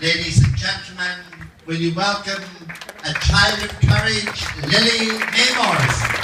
Ladies and gentlemen, will you welcome a child of courage, Lily-Mae Morrison.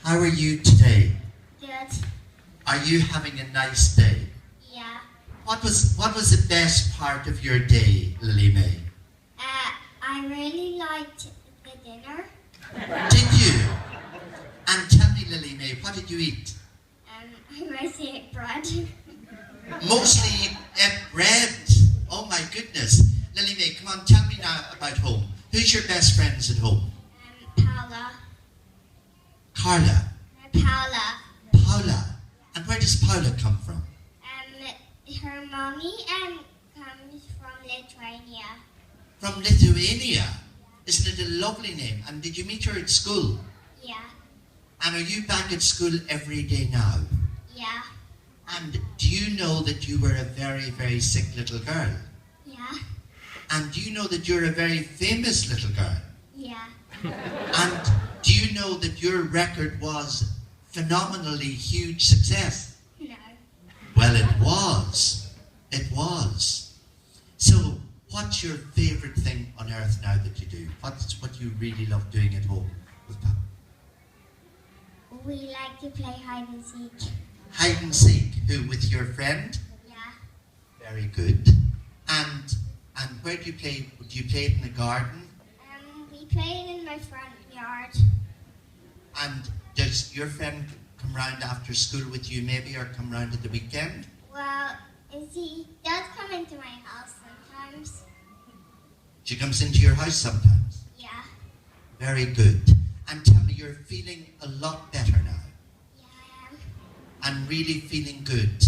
How are you today? Good. Are you having a nice day? Yeah. What was the best part of your day, Lily-Mae? I really liked the dinner. Did you? And tell me, Lily-Mae, what did you eat? I mostly ate bread. Mostly ate bread. Oh my goodness. Lily-Mae, come on, tell me now about home. Who's your best friends at home? Paula. Carla. Paula. Paula. And where does Paula come from? Her mommy comes from Lithuania. From Lithuania? Isn't it a lovely name? And did you meet her at school? Yeah. And are you back at school every day now? Yeah. And do you know that you were a very, very sick little girl? Yeah. And do you know that you're a very famous little girl? Yeah. And do you know that your record was phenomenally huge success? No. Well, it was. It was. So, what's your favourite thing on earth now that you do? What's what you really love doing at home with Papa? We like to play hide and seek. Hide and seek. Who, with your friend? Yeah. Very good. And where do you play? Do you play it in the garden? We play it in my front yard. And does your friend come round after school with you maybe, or come round at the weekend? Well, he does come into my house sometimes. She comes into your house sometimes? Yeah. Very good. And tell me, you're feeling a lot better now? Yeah, I am. And really feeling good?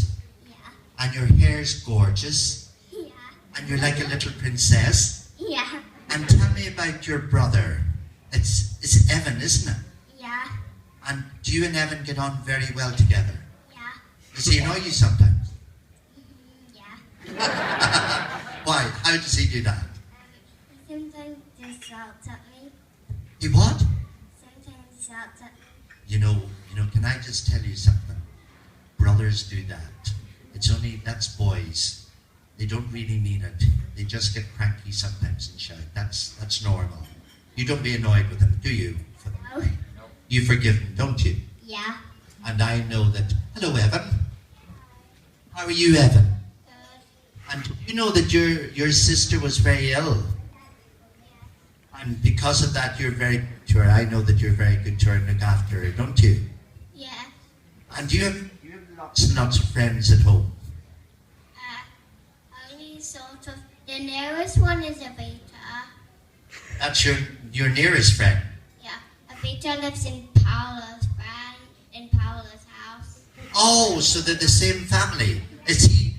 Yeah. And your hair's gorgeous? Yeah. And you're like a little princess? Yeah. And tell me about your brother. It's Evan, isn't it? Yeah. And do you and Evan get on very well together? Yeah. Does he annoy you sometimes? Yeah. Why? How does he do that? He sometimes just shouts at me. He what? Sometimes he shouts at me. You know, can I just tell you something? Brothers do that. That's boys. They don't really mean it. They just get cranky sometimes and shout. That's normal. You don't be annoyed with them, do you? No. You forgive them, don't you? Yeah. And I know that. Hello, Evan. How are you, Evan? Good. And you know that your sister was very ill. And because of that, you're very good to her. I know that you're very good to her and look after her, don't you? Yeah. And you have lots and lots of friends at home. Only sort of. The nearest one is Avita. That's your nearest friend. Yeah. Avita lives in Paula's house. Oh, so they're the same family. Is he?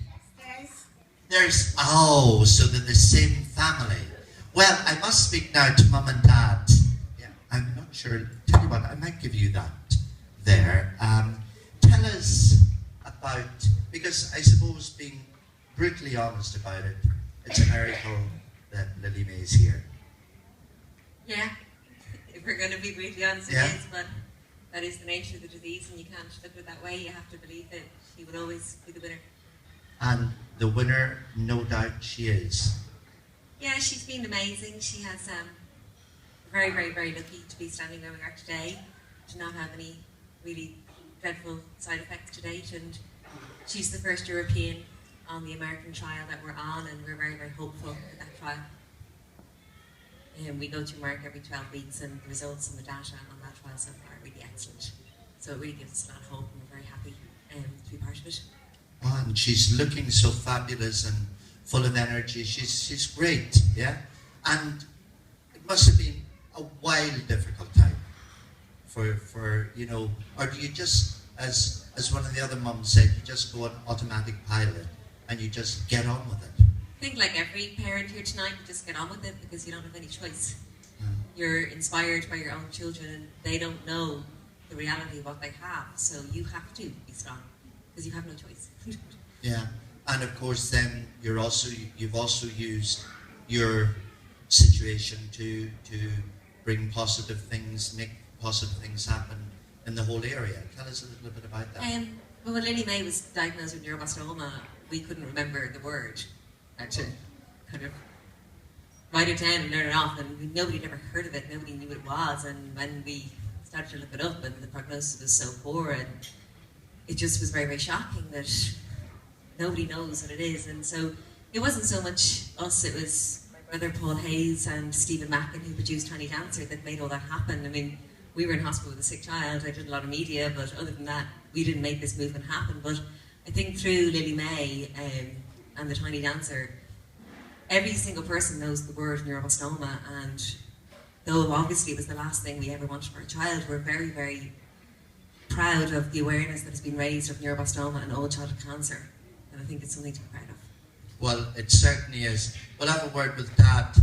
So they're the same family. Well, I must speak now to Mum and Dad. Yeah, I'm not sure. Tell you what, I might give you that there. Tell us about, because I suppose being brutally honest about it, it's a miracle that Lily-Mae is here. Yeah, if we're going to be brutally honest, Yeah. it is, but that is the nature of the disease, and you can't look at it that way. You have to believe that she will always be the winner. And the winner, no doubt she is. Yeah, she's been amazing. She has very, very, very lucky to be standing where we are today, to not have any really dreadful side effects to date, and she's the first European on the American trial that we're on, and we're very, very hopeful with that trial. We go to America every 12 weeks, and the results and the data on that trial so far are really excellent. So it really gives us a lot of hope, and we're very happy to be part of it. Oh, and she's looking so fabulous and full of energy. She's great, yeah? And it must have been a wild, difficult time for or do you just, as one of the other mums said, you just go on automatic pilot and you just get on with it? I think like every parent here tonight, you just get on with it because you don't have any choice. You're inspired by your own children, and they don't know the reality of what they have, so you have to be strong. because you have no choice. Yeah, and of course, then you've also used your situation to bring positive things, make positive things happen in the whole area. Tell us a little bit about that. Well, when Lily-Mae was diagnosed with neuroblastoma, we couldn't remember the word. Actually, kind of write it down and learn it off, and nobody had ever heard of it. Nobody knew what it was, and when we started to look it up, and the prognosis was so poor, and it just was very, very shocking that nobody knows what it is. And so it wasn't so much us, it was my brother Paul Hayes and Stephen Mackin, who produced Tiny Dancer, that made all that happen. I mean, we were in hospital with a sick child, I did a lot of media, but other than that, we didn't make this movement happen. But I think through Lily-Mae and the Tiny Dancer, every single person knows the word neuroblastoma, and though obviously it was the last thing we ever wanted for a child, we're very, very proud of the awareness that has been raised of neuroblastoma and old childhood cancer. And I think it's something to be proud of. Well, it certainly is. We'll have a word with Dad.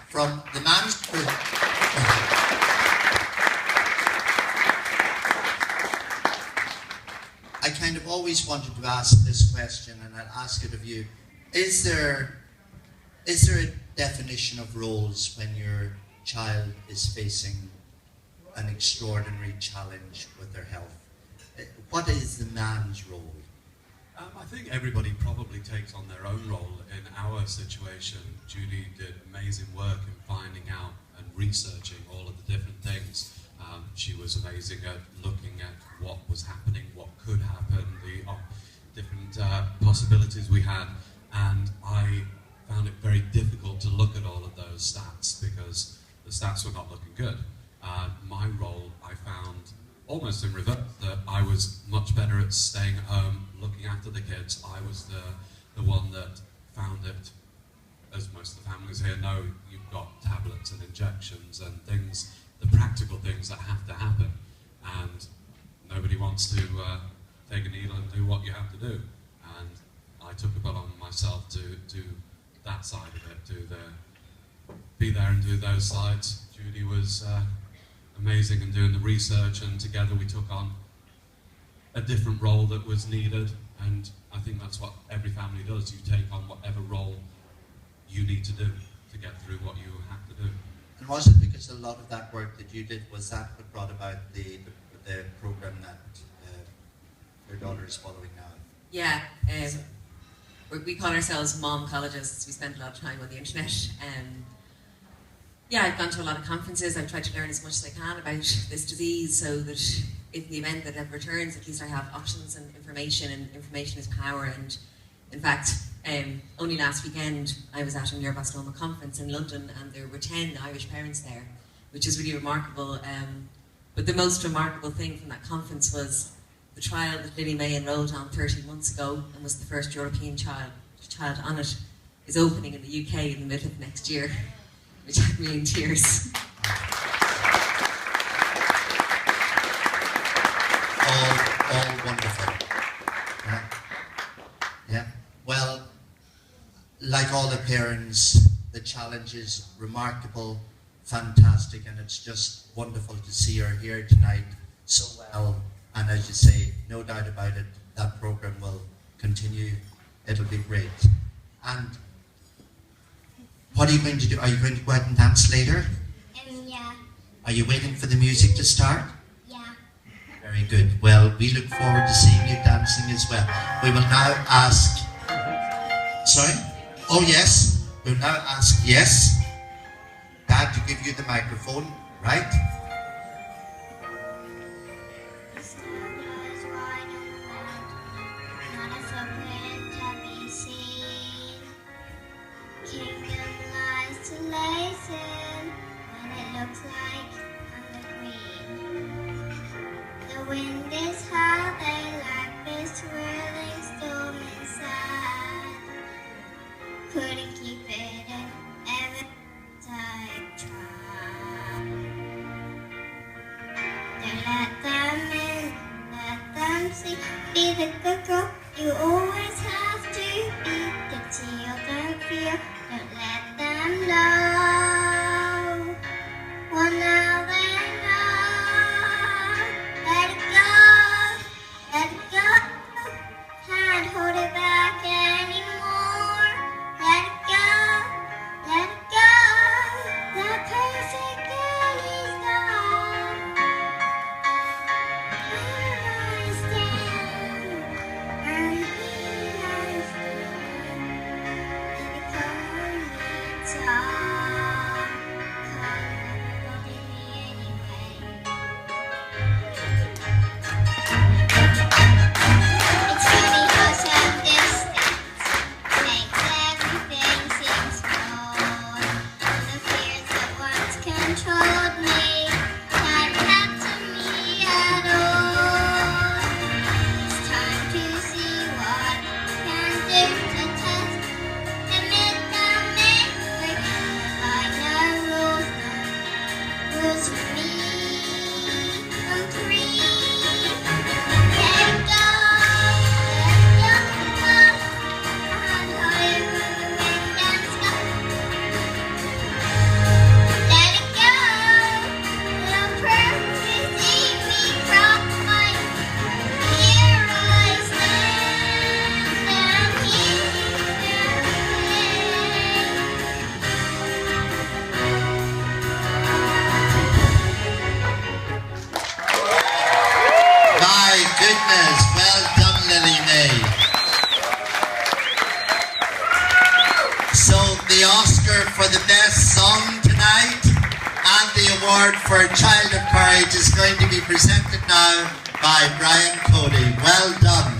From the man's... I kind of always wanted to ask this question, and I'll ask it of you. Is there a definition of roles when your child is facing an extraordinary challenge with their health? What is the man's role? I think everybody probably takes on their own role. In our situation, Judy did amazing work in finding out and researching all of the different things. She was amazing at looking at what was happening, what could happen, the different possibilities we had, and I found it very difficult to look at all of those stats because the stats were not looking good. My role, I found almost in reverse, that I was much better at staying at home, looking after the kids. I was the one that found it, as most of the families here know, you've got tablets and injections and things, the practical things that have to happen. And nobody wants to take a needle and do what you have to do. And I took it on myself to do that side of it, be there and do those sides. Judy was amazing in doing the research, and together we took on a different role that was needed, and I think that's what every family does. You take on whatever role you need to do to get through what you have to do. And was it because a lot of that work that you did, was that what brought about the program that your daughter is following now? Yeah, we call ourselves mom-cologists. We spend a lot of time on the internet. Yeah, I've gone to a lot of conferences. I've tried to learn as much as I can about this disease so that in the event that it returns, at least I have options and information is power. And in fact, only last weekend I was at a neuroblastoma conference in London, and there were 10 Irish parents there, which is really remarkable. But the most remarkable thing from that conference was the trial that Lily-Mae enrolled on 13 months ago and was the first European child on it, is opening in the UK in the middle of next year, which had me in tears. All wonderful. Yeah. Well, like all the parents, the challenge is remarkable, fantastic, and it's just wonderful to see her here tonight so well. And as you say, no doubt about it, that program will continue. It'll be great. And what are you going to do? Are you going to go out and dance later? Yeah. Are you waiting for the music to start? Yeah. Very good. Well, we look forward to seeing you dancing as well. We will now ask... Sorry? Oh, yes. We'll now ask, yes, Dad to give you the microphone, right? The stars wide open, not a footprint to be seen. Kingdom lies to listen when it looks like on the green. The wind is high, they like this swirling storm inside. Couldn't keep it in every time I tried. Don't let them in, let them see. Be the good girl you always have to be. The children feel, don't let them know. Well, now they know. Let it go, let it go. for the best song tonight, and the award for Child of Courage is going to be presented now by Brian Cody. Well done.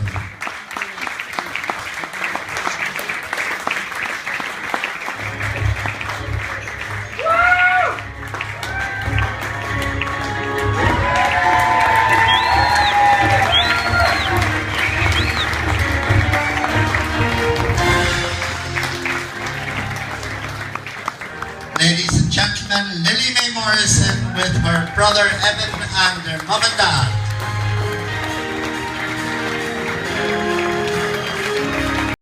Ladies and gentlemen, Lily-Mae Morrison with her brother Evan and their mum and dad.